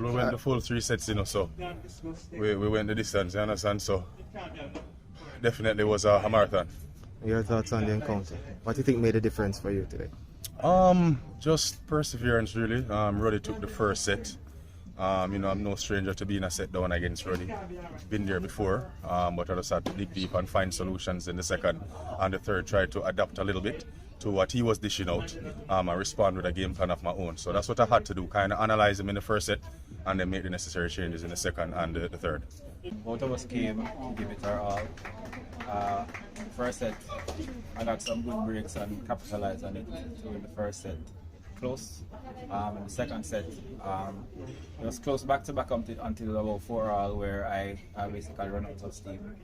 we went the full 3 sets, so we went the distance, you understand? So definitely was a marathon. Your thoughts on the encounter? What do you think made a difference for you today? Just perseverance, really. Roddy took the first set. I'm no stranger to being a set down against Roddy. Been there before, but I just had to dig deep and find solutions in the second and the third. Tried to adapt a little bit to what he was dishing out and respond with a game plan of my own. So that's what I had to do, kind of analyze him in the first set and then make the necessary changes in the second and the third. Both of us came to give it our all. First set, I got some good breaks and capitalized on it in the first set. Close. In the second set, it was close back to back until about 4-all, where I basically run out of steam.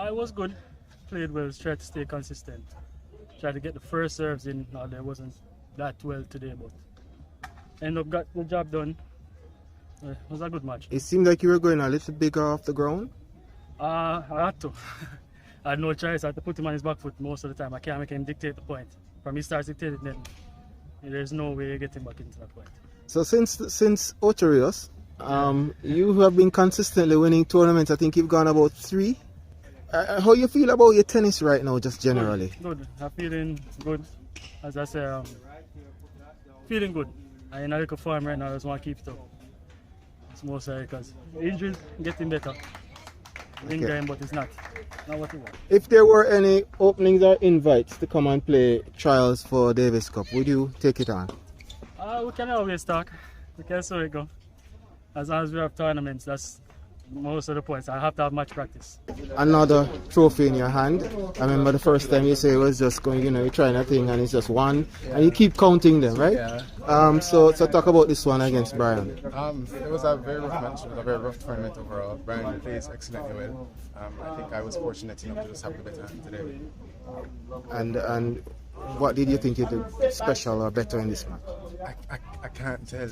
It was good. Played well, tried to stay consistent. Tried to get the first serves in. No, there wasn't that well today, but end up got the job done. It was a good match. It seemed like you were going a little bigger off the ground. I had to. I had no choice. I had to put him on his back foot most of the time. I can't make him dictate the point. From he starts dictating, then there's no way you get him back into that point. So since Ocherios, you have been consistently winning tournaments. I think you've gone about 3. How you feel about your tennis right now, just generally? Good. I'm feeling good. As I say, feeling good. I'm in a little form right now. I just want to keep it up. It's mostly because injuries getting better. Lingering, but it's not what you want. If there were any openings or invites to come and play trials for Davis Cup, would you take it on? We can always talk. We can see it go. As long as we have tournaments, that's most of the points. I have to have match practice. Another trophy in your hand. I remember the first time you say it was just going, you're trying a thing and it's just one, and you keep counting them, right? Yeah. So talk about this one against Brian. It was a very rough match. It was a very rough tournament overall. Brian plays excellently well. I think I was fortunate enough to just have the better hand today. And what did you think you did special or better in this match? I can't tell.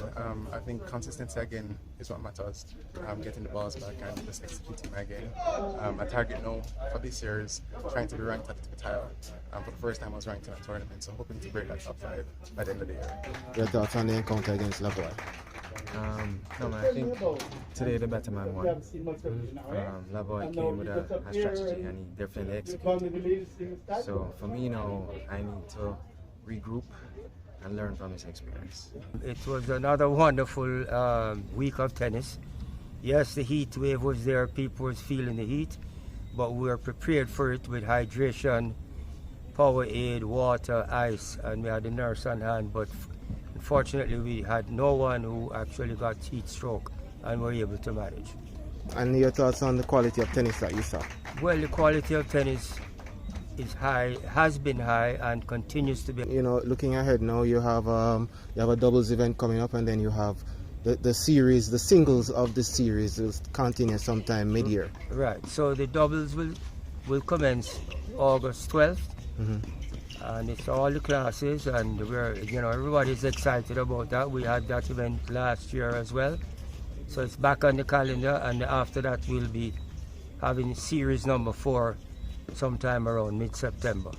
I think consistency again is what matters. Getting the balls back and just executing my game. My target now for this year is trying to be ranked at the title. For the first time I was ranked in a tournament, so hoping to break that top 5 by the end of the year. Your thoughts on the encounter against Lavoie? No man, I think today the better man won. Lavoie came with a strategy and he definitely executed. So for me now, I need to regroup and learn from his experience. It was another wonderful week of tennis. Yes, the heat wave was there, people was feeling the heat, but we were prepared for it with hydration, power aid, water, ice, and we had the nurse on hand, but unfortunately we had no one who actually got heat stroke and were able to manage. And your thoughts on the quality of tennis that you saw? Well, the quality of tennis is high, has been high, and continues to be. Looking ahead now, you have a doubles event coming up, and then you have the series, the singles of the series will continue sometime mid-year. Right. So the doubles will commence August 12th, and it's all the classes, and everybody's excited about that. We had that event last year as well, so it's back on the calendar, and after that we'll be having series number 4 sometime around mid-September.